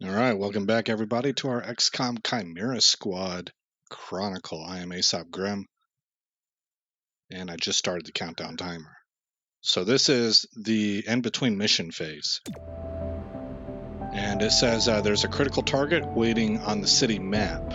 Alright, welcome back everybody to our XCOM Chimera Squad Chronicle. I am Aesop Grimm, and I just started the countdown timer. So this is the in-between mission phase. And it says there's a critical target waiting on the city map.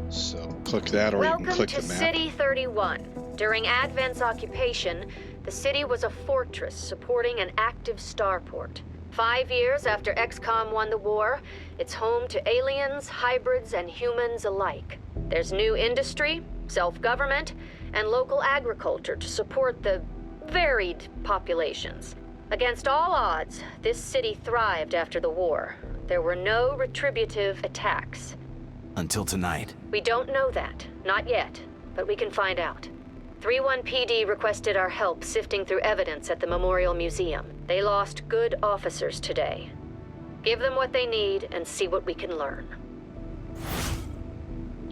So click that, or you can click the map. Welcome to City 31. During Advent's occupation, the city was a fortress supporting an active starport. 5 years after XCOM won the war, it's home to aliens, hybrids, and humans alike. There's new industry, self-government, and local agriculture to support the varied populations. Against all odds, this city thrived after the war. There were no retributive attacks. Until tonight. We don't know that. Not yet. But we can find out. 3-1 PD requested our help sifting through evidence at the Memorial Museum. They lost good officers today. Give them what they need and see what we can learn.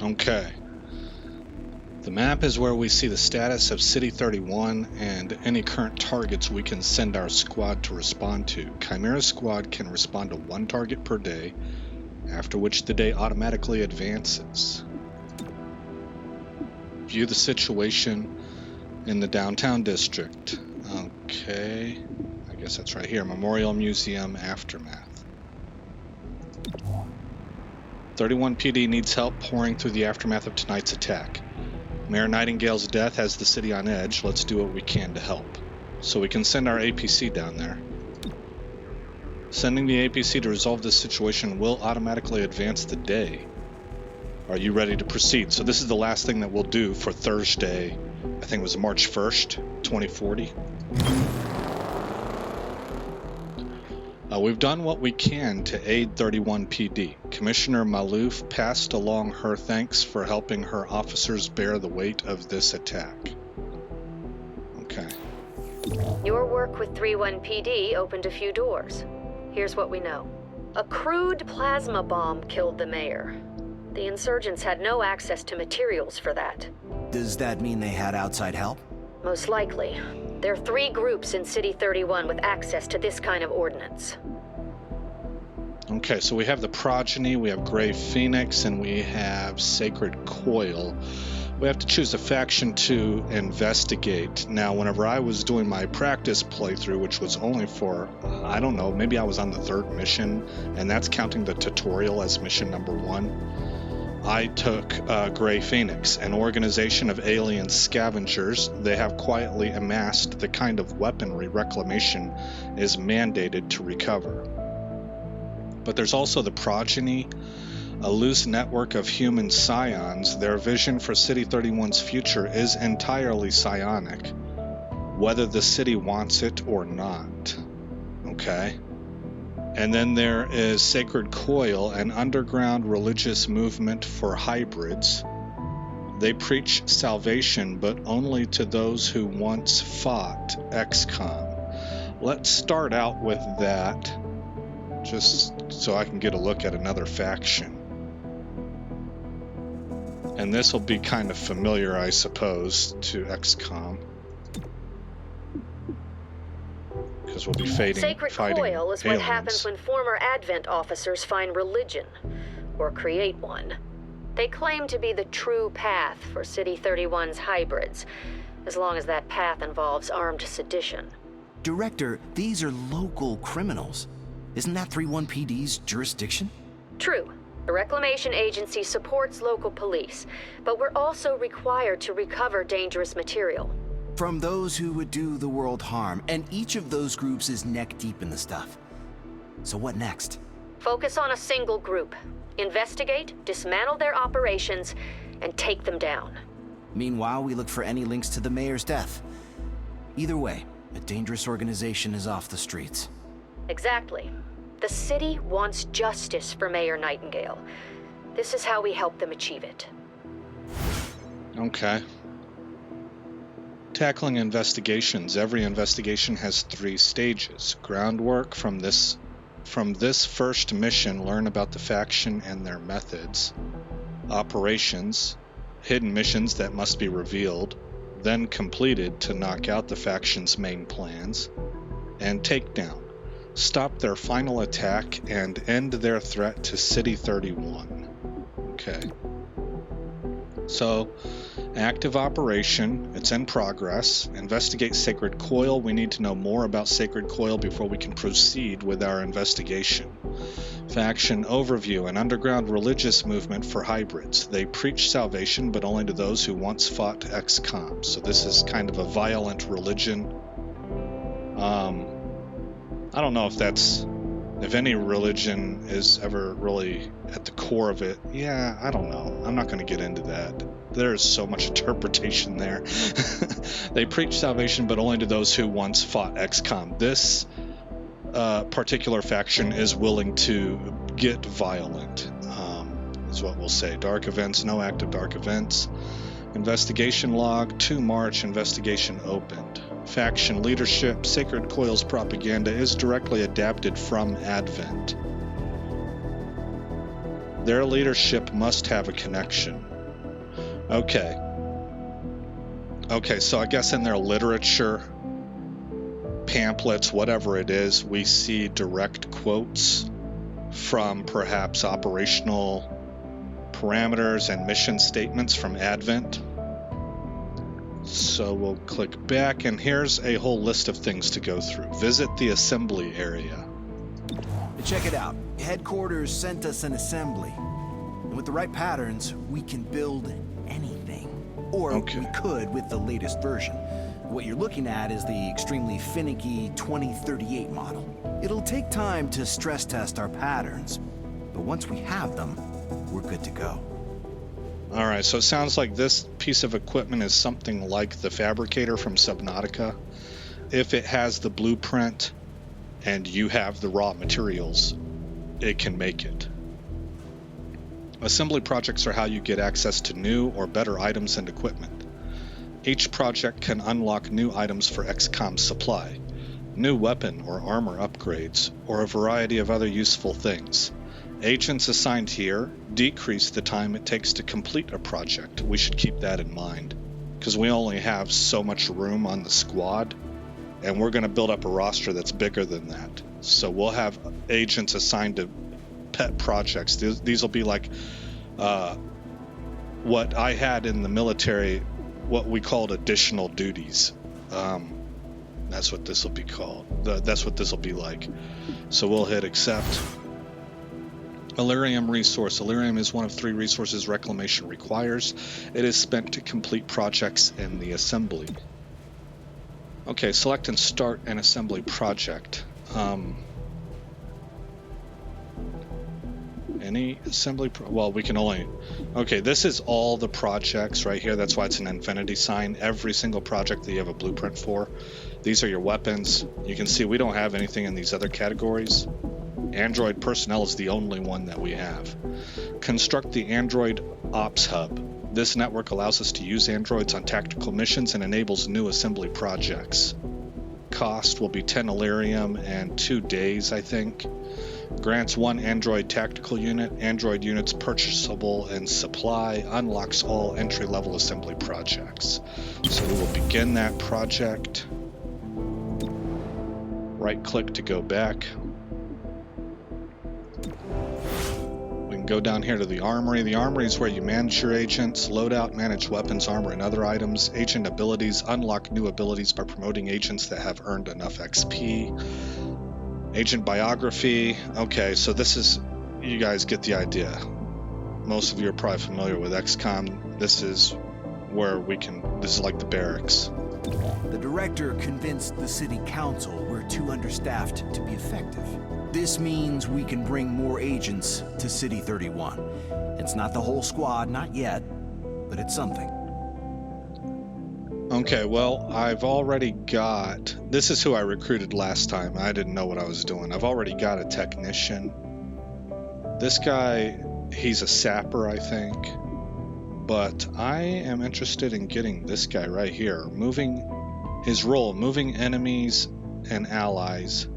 Okay. The map is where we see the status of City 31 and any current targets we can send our squad to respond to. Chimera Squad can respond to 1 target per day, after which the day automatically advances. View the situation in the downtown district. Okay, I guess that's right here. Memorial Museum Aftermath. 31 PD needs help pouring through the aftermath of tonight's attack. Mayor Nightingale's death has the city on edge. Let's do what we can to help. So we can send our APC down there. Sending the APC to resolve this situation will automatically advance the day. Are you ready to proceed? So this is the last thing that we'll do for Thursday. I think it was March 1st, 2040. We've done what we can to aid 31 PD. Commissioner Malouf passed along her thanks for helping her officers bear the weight of this attack. Okay. Your work with 3-1 PD opened a few doors. Here's what we know. A crude plasma bomb killed the mayor. The insurgents had no access to materials for that. Does that mean they had outside help? Most likely. There are 3 groups in City 31 with access to this kind of ordnance. Okay, so we have the Progeny, we have Grey Phoenix, and we have Sacred Coil. We have to choose a faction to investigate. Now, whenever I was doing my practice playthrough, which was only for, I don't know, maybe I was on the 3rd mission, and that's counting the tutorial as mission number 1. I took Grey Phoenix, an organization of alien scavengers. They have quietly amassed the kind of weaponry reclamation is mandated to recover. But there's also the Progeny, a loose network of human scions. Their vision for City 31's future is entirely psionic, whether the city wants it or not. Okay? And then there is Sacred Coil, an underground religious movement for hybrids. They preach salvation, but only to those who once fought XCOM. Let's start out with that, just so I can get a look at another faction. And this will be kind of familiar, I suppose, to XCOM. Because we'll be fighting Sacred Coil is what aliens. happens when former Advent officers find religion, or create one. They claim to be the true path for City 31's hybrids, as long as that path involves armed sedition. Director, these are local criminals. Isn't that 3-1 PD's jurisdiction? True. The Reclamation Agency supports local police, but we're also required to recover dangerous material. From those who would do the world harm, and each of those groups is neck deep in the stuff. So what next? Focus on a single group. Investigate, dismantle their operations, and take them down. Meanwhile, we look for any links to the mayor's death. Either way, a dangerous organization is off the streets. Exactly. The city wants justice for Mayor Nightingale. This is how we help them achieve it. Okay. Tackling investigations. Every investigation has 3 stages. Groundwork from this first mission, learn about the faction and their methods. Operations, hidden missions that must be revealed, then completed to knock out the faction's main plans. And takedown, stop their final attack, and end their threat to City 31. Okay. So, active operation, it's in progress. Investigate Sacred Coil. We need to know more about Sacred Coil before we can proceed with our investigation. Faction overview, an underground religious movement for hybrids. They preach salvation, but only to those who once fought XCOM. So this is kind of a violent religion. I don't know if any religion is ever really at the core of it. Yeah, I don't know. I'm not going to get into that. There's so much interpretation there. They preach salvation, but only to those who once fought XCOM. This particular faction is willing to get violent, is what we'll say. Dark events, no active dark events. Investigation log, 2 March, investigation opened. Faction leadership, Sacred Coil's propaganda is directly adapted from Advent. Their leadership must have a connection. Okay, so I guess in their literature, pamphlets, whatever it is, we see direct quotes from perhaps operational parameters and mission statements from Advent. So we'll click back, and here's a whole list of things to go through. Visit the assembly area. Check it out. Headquarters sent us an assembly. And with the right patterns, we can build anything. Or we could with the latest version. What you're looking at is the extremely finicky 2038 model. It'll take time to stress test our patterns, but once we have them, we're good to go. Alright, so it sounds like this piece of equipment is something like the Fabricator from Subnautica. If it has the blueprint and you have the raw materials, it can make it. Assembly projects are how you get access to new or better items and equipment. Each project can unlock new items for XCOM supply, new weapon or armor upgrades, or a variety of other useful things. Agents assigned here decrease the time it takes to complete a project. We should keep that in mind, because we only have so much room on the squad, and we're going to build up a roster that's bigger than that. So we'll have agents assigned to pet projects. These will be like what I had in the military, what we called additional duties. That's what this will be called. That's what this will be like. So we'll hit accept. Elerium resource. Elerium is one of 3 resources reclamation requires. It is spent to complete projects in the assembly. Okay, select and start an assembly project. Any assembly well, we can only... Okay, this is all the projects right here. That's why it's an infinity sign. Every single project that you have a blueprint for. These are your weapons. You can see we don't have anything in these other categories. Android personnel is the only one that we have. Construct the Android Ops Hub. This network allows us to use androids on tactical missions and enables new assembly projects. Cost will be 10 Elerium and 2 days, I think. Grants 1 Android tactical unit. Android units purchasable in supply. Unlocks all entry-level assembly projects. So we will begin that project. Right-click to go back. Go down here to the armory. The armory is where you manage your agents, load out, manage weapons, armor, and other items. Agent abilities. Unlock new abilities by promoting agents that have earned enough XP. Agent biography. Okay, so this is... You guys get the idea. Most of you are probably familiar with XCOM. This is where we can... This is like the barracks. The director convinced the city council we're too understaffed to be effective. This means we can bring more agents to City 31. It's not the whole squad, not yet, but it's something. Okay, well, I've already got... This is who I recruited last time. I didn't know what I was doing. I've already got a technician. This guy, he's a sapper, I think. But I am interested in getting this guy right here. His role, moving enemies and allies.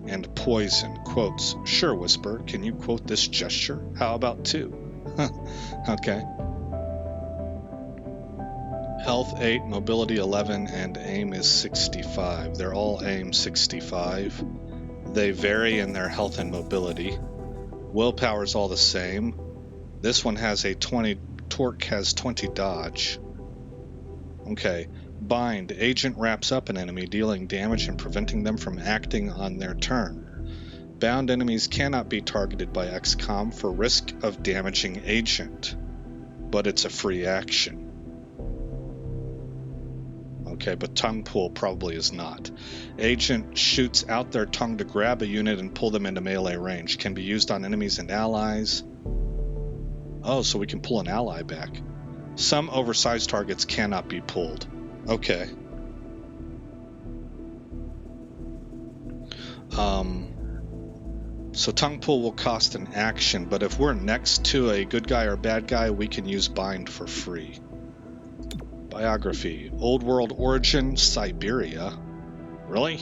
And poison. Quotes. Sure, Whisper. Can you quote this gesture? How about 2? Okay. Health 8, mobility 11, and aim is 65. They're all aim 65. They vary in their health and mobility. Willpower is all the same. This one has a 20, torque has 20 dodge. Okay. Bind. Agent wraps up an enemy, dealing damage and preventing them from acting on their turn. Bound enemies cannot be targeted by XCOM for risk of damaging agent, but it's a free action. Okay, but tongue pull probably is not. Agent shoots out their tongue to grab a unit and pull them into melee range. Can be used on enemies and allies. Oh, so we can pull an ally back. Some oversized targets cannot be pulled. Okay. So tongue pull will cost an action, but if we're next to a good guy or bad guy, we can use bind for free. Biography. Old world origin, Siberia. Really?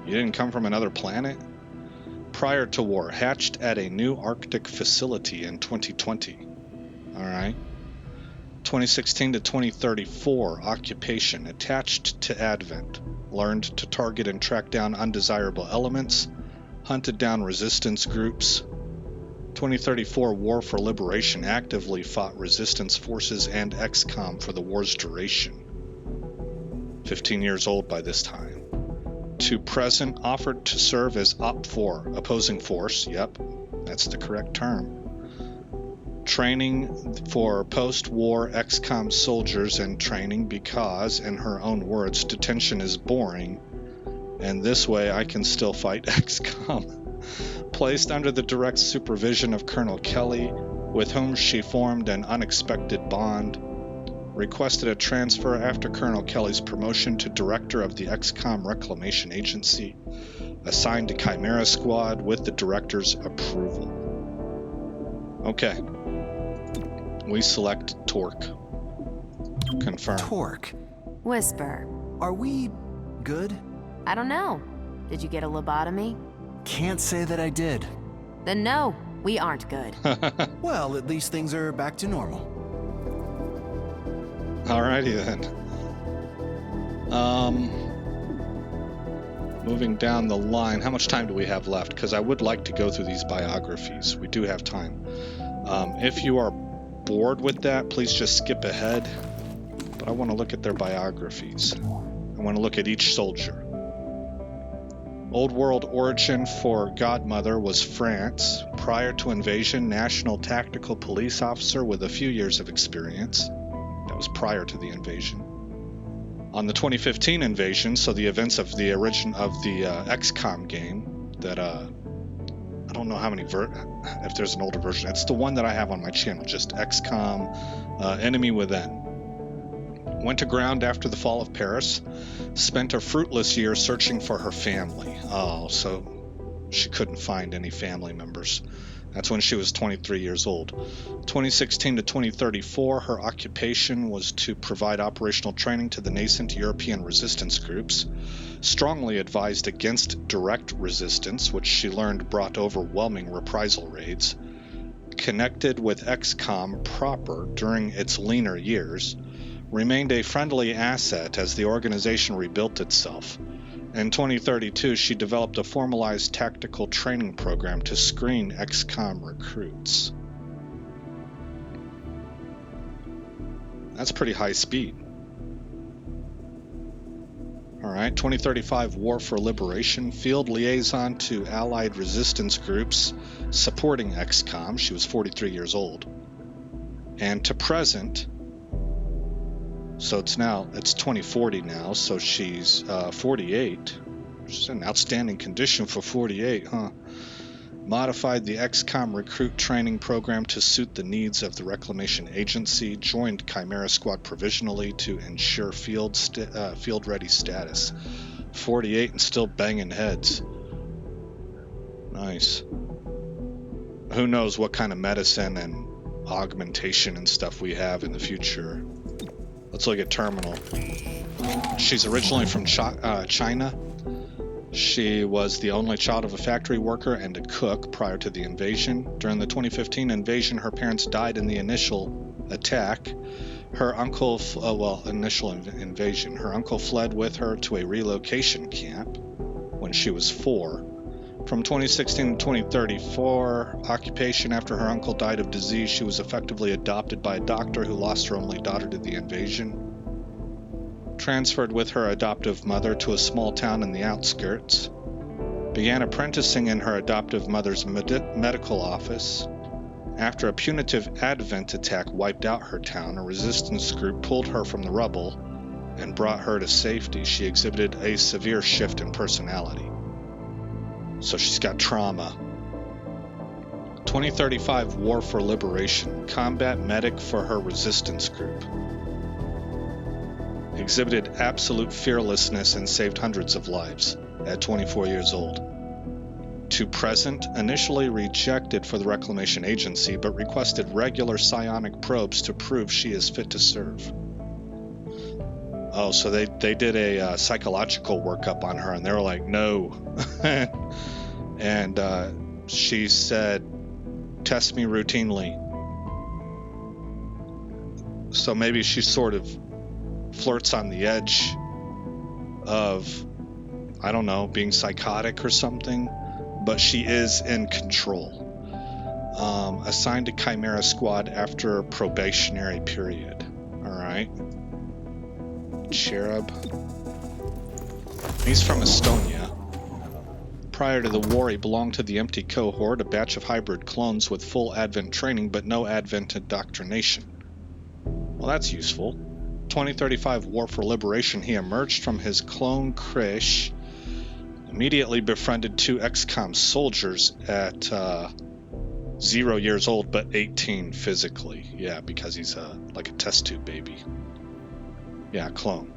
You didn't come from another planet? Prior to war, hatched at a new Arctic facility in 2020. Alright. 2016 to 2034, occupation, attached to Advent. Learned to target and track down undesirable elements. Hunted down resistance groups. 2034, War for Liberation, actively fought resistance forces and XCOM for the war's duration. 15 years old by this time. To present, offered to serve as OP4, opposing force. Yep, that's the correct term. Training for post-war XCOM soldiers and training because, in her own words, detention is boring, and this way I can still fight XCOM. Placed under the direct supervision of Colonel Kelly, with whom she formed an unexpected bond. Requested a transfer after Colonel Kelly's promotion to director of the XCOM Reclamation Agency. Assigned to Chimera Squad with the director's approval. Okay. We select Torque. Confirm. Torque. Whisper. Are we good? I don't know. Did you get a lobotomy? Can't say that I did. Then no, we aren't good. Well, at least things are back to normal. Alrighty then. Moving down the line, how much time do we have left? Because I would like to go through these biographies. We do have time. If you are bored with that, please just skip ahead. But I want to look at their biographies. I want to look at each soldier. Old world origin for Godmother was France. Prior to invasion, National Tactical Police Officer with a few years of experience. That was prior to the invasion. On the 2015 invasion, so the events of the origin of the XCOM game, that I don't know how many if there's an older version. It's the one that I have on my channel, just XCOM Enemy Within. Went to ground after the fall of Paris. Spent a fruitless year searching for her family. Oh, so she couldn't find any family members. That's when she was 23 years old. 2016 to 2034, her occupation was to provide operational training to the nascent European resistance groups. Strongly advised against direct resistance, which she learned brought overwhelming reprisal raids. Connected with XCOM proper during its leaner years. Remained a friendly asset as the organization rebuilt itself. In 2032, she developed a formalized tactical training program to screen XCOM recruits. That's pretty high speed. Alright, 2035 War for Liberation, field liaison to Allied resistance groups supporting XCOM. She was 43 years old. And to present, so it's 2040 now, so she's 48. She's in outstanding condition for 48, huh? Modified the XCOM recruit training program to suit the needs of the Reclamation Agency. Joined Chimera Squad provisionally to ensure field-ready status. 48 and still banging heads. Nice. Who knows what kind of medicine and augmentation and stuff we have in the future. Let's look at Terminal. She's originally from China. She was the only child of a factory worker and a cook prior to the invasion. During the 2015 invasion, her parents died in the initial attack. Her uncle, invasion. Her uncle fled with her to a relocation camp when she was 4. From 2016 to 2034, occupation after her uncle died of disease, she was effectively adopted by a doctor who lost her only daughter to the invasion. Transferred with her adoptive mother to a small town in the outskirts. Began apprenticing in her adoptive mother's medical office. After a punitive Advent attack wiped out her town, a resistance group pulled her from the rubble and brought her to safety. She exhibited a severe shift in personality. So she's got trauma. 2035 War for Liberation. Combat medic for her resistance group. Exhibited absolute fearlessness and saved hundreds of lives at 24 years old. To present, initially rejected for the Reclamation Agency, but requested regular psionic probes to prove she is fit to serve. Oh, so they did a psychological workup on her, and they were like, no. And she said, test me routinely. So maybe she sort of flirts on the edge of, I don't know, being psychotic or something, but she is in control. Assigned to Chimera Squad after a probationary period. Alright. Cherub. He's from Estonia. Prior to the war, he belonged to the Empty Cohort, a batch of hybrid clones with full Advent training, but no Advent indoctrination. Well, that's useful. 2035 War for Liberation, he emerged from his clone Krish, immediately befriended 2 XCOM soldiers at 0 years old, but 18 physically. Yeah, because he's like a test tube baby. Yeah, clone.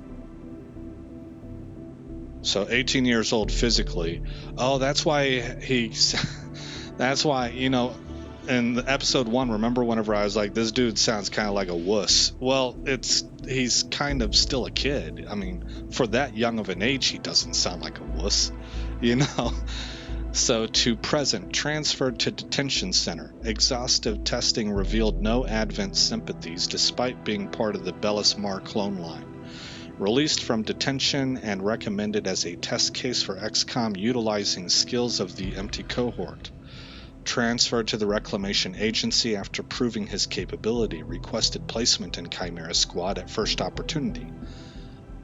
So 18 years old physically. Oh, that's why that's why, you know, in episode 1, remember whenever I was like, this dude sounds kind of like a wuss. Well, he's kind of still a kid. I mean, for that young of an age, he doesn't sound like a wuss, you know? So to present, transferred to detention center. Exhaustive testing revealed no Advent sympathies despite being part of the Bellismar clone line. Released from detention and recommended as a test case for XCOM utilizing skills of the Empty Cohort. Transferred to the Reclamation Agency after proving his capability. Requested placement in Chimera Squad at first opportunity.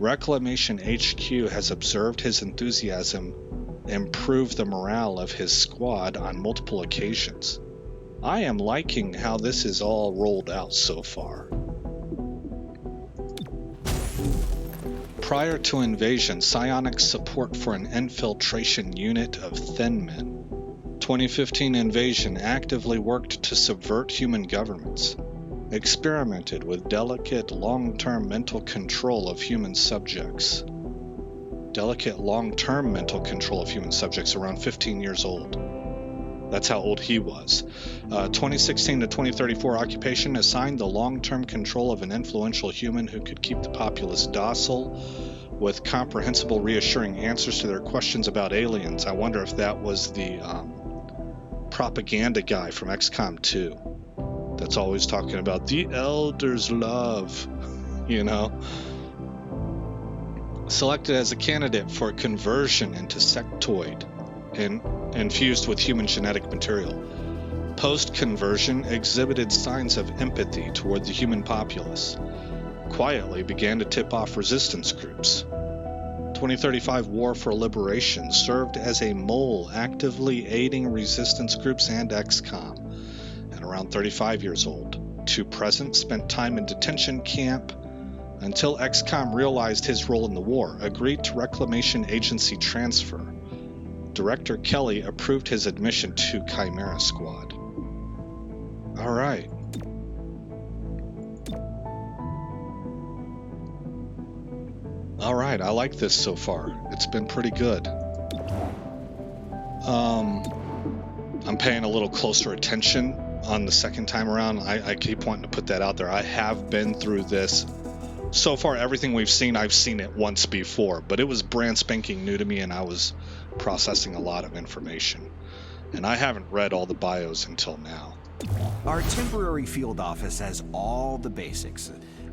Reclamation HQ has observed his enthusiasm improve the morale of his squad on multiple occasions. I am liking how this is all rolled out so far. Prior to invasion, psionic support for an infiltration unit of Thin Men. 2015 invasion, actively worked to subvert human governments. Experimented with delicate long-term mental control of human subjects. Delicate long-term mental control of human subjects, around 15 years old. That's how old he was. 2016 to 2034 occupation, assigned the long-term control of an influential human who could keep the populace docile with comprehensible, reassuring answers to their questions about aliens. I wonder if that was the propaganda guy from XCOM 2 that's always talking about the Elder's love, you know. Selected as a candidate for conversion into sectoid and infused with human genetic material. Post-conversion, exhibited signs of empathy toward the human populace. Quietly began to tip off resistance groups. 2035 War for Liberation, served as a mole actively aiding resistance groups and XCOM, and around 35 years old. To present, spent time in detention camp until XCOM realized his role in the war, agreed to Reclamation Agency transfer. Director Kelly approved his admission to Chimera Squad. Alright. Alright, I like this so far. It's been pretty good. I'm paying a little closer attention on the second time around. I keep wanting to put that out there. I have been through this. So far, everything we've seen, I've seen it once before, but it was brand spanking new to me, and I was processing a lot of information. And I haven't read all the bios until now. Our temporary field office has all the basics.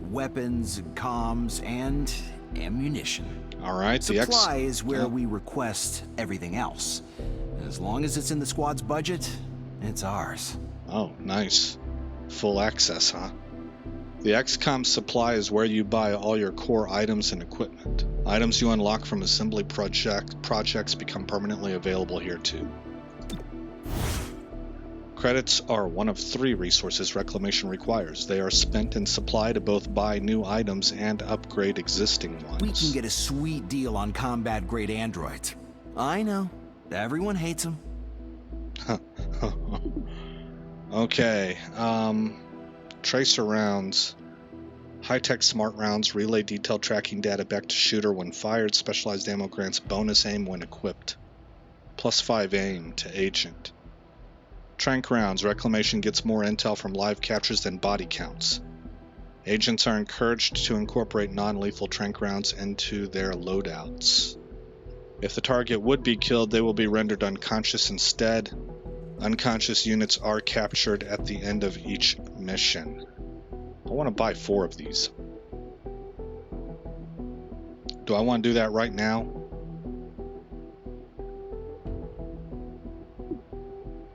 Weapons, comms, and ammunition. All right. Supply is where we request everything else. As long as it's in the squad's budget, it's ours. Oh, nice. Full access, huh? The XCOM supply is where you buy all your core items and equipment. Items you unlock from assembly projects become permanently available here too. Credits are one of 3 resources Reclamation requires. They are spent in supply to both buy new items and upgrade existing ones. We can get a sweet deal on combat-grade androids. I know. Everyone hates them. Okay. Tracer rounds. High-tech smart rounds relay detailed tracking data back to shooter when fired. Specialized ammo grants bonus aim when equipped. +5 aim to agent. Trank rounds. Reclamation gets more intel from live captures than body counts. Agents are encouraged to incorporate non-lethal trank rounds into their loadouts. If the target would be killed, they will be rendered unconscious instead. Unconscious units are captured at the end of each mission. I want to buy 4 of these. Do I want to do that right now?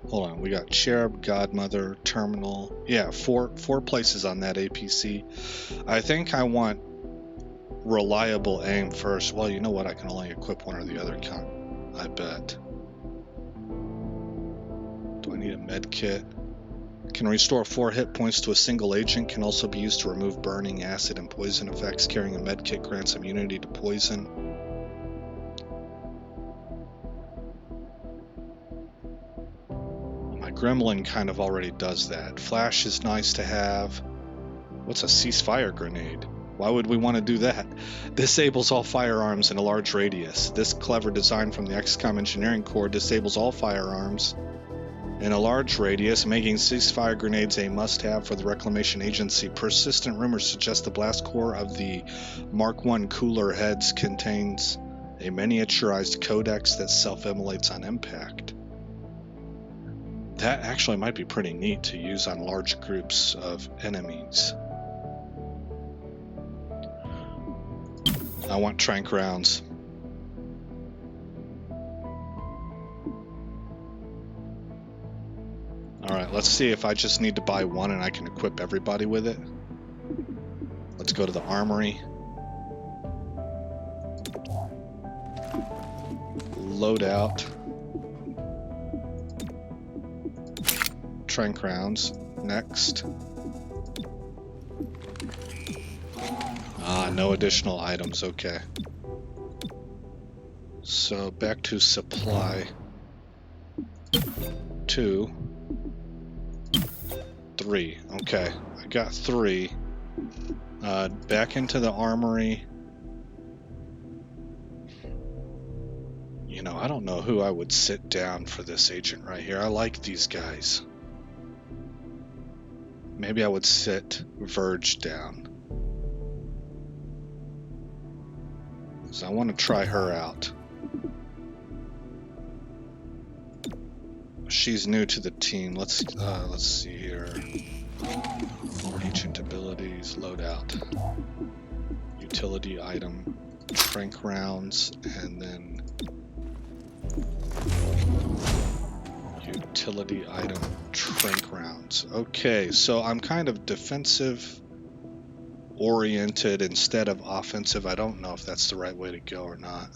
Hold on, we got Cherub, Godmother, Terminal. Yeah, four places on that APC. I think I want reliable aim first. Well, you know what? I can only equip one or the other, I bet. Do I need a med kit? Can restore 4 hit points to a single agent. Can also be used to remove burning, acid, and poison effects. Carrying a med kit grants immunity to poison. My Gremlin kind of already does that. Flash is nice to have. What's a ceasefire grenade? Why would we want to do that? Disables all firearms in a large radius. This clever design from the XCOM Engineering Corps disables all firearms in a large radius, making ceasefire grenades a must-have for the Reclamation Agency. Persistent rumors suggest the blast core of the Mark I cooler heads contains a miniaturized codex that self-immolates on impact. That actually might be pretty neat to use on large groups of enemies. I want trank rounds. Alright, let's see if I just need to buy 1 and I can equip everybody with it. Let's go to the armory. Loadout. Trank rounds. Next. No additional items, okay. So back to supply. 2, 3. Okay, I got 3. Back into the armory. You know, I don't know who I would sit down for this agent right here. I like these guys. Maybe I would sit Verge down. So I want to try her out. She's new to the team. Let's see here. Agent abilities, loadout, utility item, trank rounds, and then utility item, trank rounds. Okay, so I'm kind of defensive oriented instead of offensive. I don't know if that's the right way to go or not.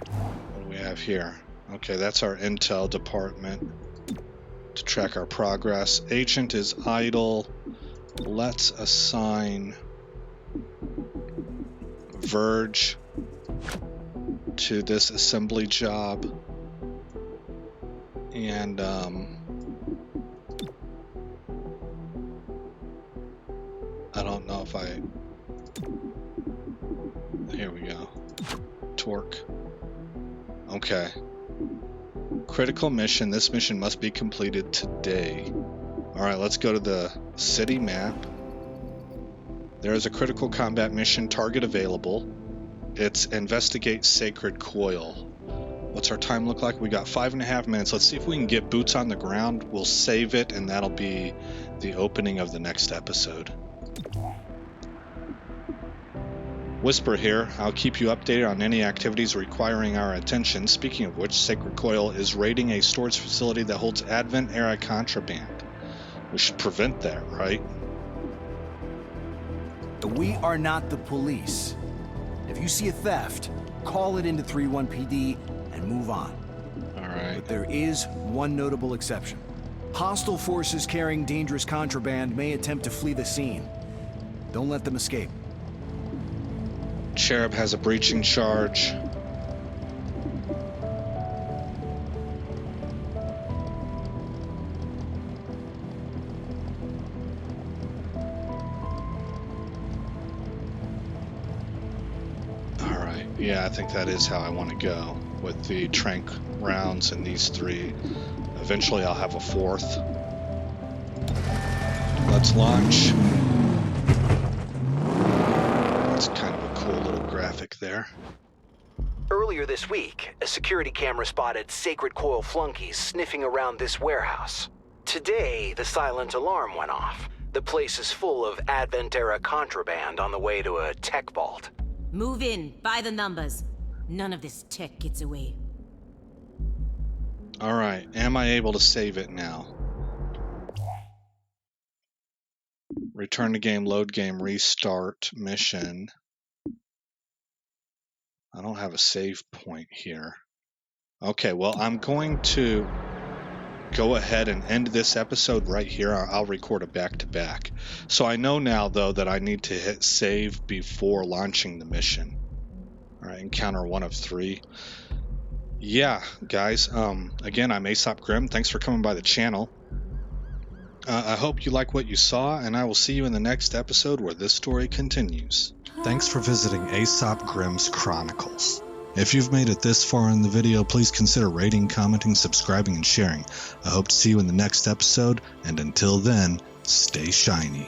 What do we have here? Okay, that's our intel department to track our progress. Agent is idle. Let's assign Verge to this assembly job. And I don't know if I... Here we go. Torque. Okay. Critical mission. This mission must be completed today. Alright, let's go to the city map. There is a critical combat mission target available. It's investigate Sacred Coil. What's our time look like? We got 5.5 minutes. Let's see if we can get boots on the ground. We'll save it, and that'll be the opening of the next episode. Whisper here. I'll keep you updated on any activities requiring our attention. Speaking of which, Sacred Coil is raiding a storage facility that holds Advent-era contraband. We should prevent that, right? We are not the police. If you see a theft, call it into 3-1 PD and move on. All right. But there is one notable exception. Hostile forces carrying dangerous contraband may attempt to flee the scene. Don't let them escape. Cherub has a breaching charge. Alright, yeah, I think that is how I want to go with the trank rounds and these 3. Eventually I'll have a 4th. Let's launch. That's kind of a cool little graphic there. Earlier this week, a security camera spotted Sacred Coil flunkies sniffing around this warehouse. Today, the silent alarm went off. The place is full of Advent-era contraband on the way to a tech vault. Move in, by the numbers. None of this tech gets away. Alright, am I able to save it now? Return to game, load game, restart mission. I don't have a save point here. Okay, well, I'm going to go ahead and end this episode right here. I'll record a back-to-back. So I know now, though, that I need to hit save before launching the mission. All right, encounter 1 of 3. Yeah, guys, again, I'm Aesop Grim. Thanks for coming by the channel. I hope you like what you saw, and I will see you in the next episode where this story continues. Thanks for visiting Aesop Grim's Chronicles. If you've made it this far in the video, please consider rating, commenting, subscribing, and sharing. I hope to see you in the next episode, and until then, stay shiny.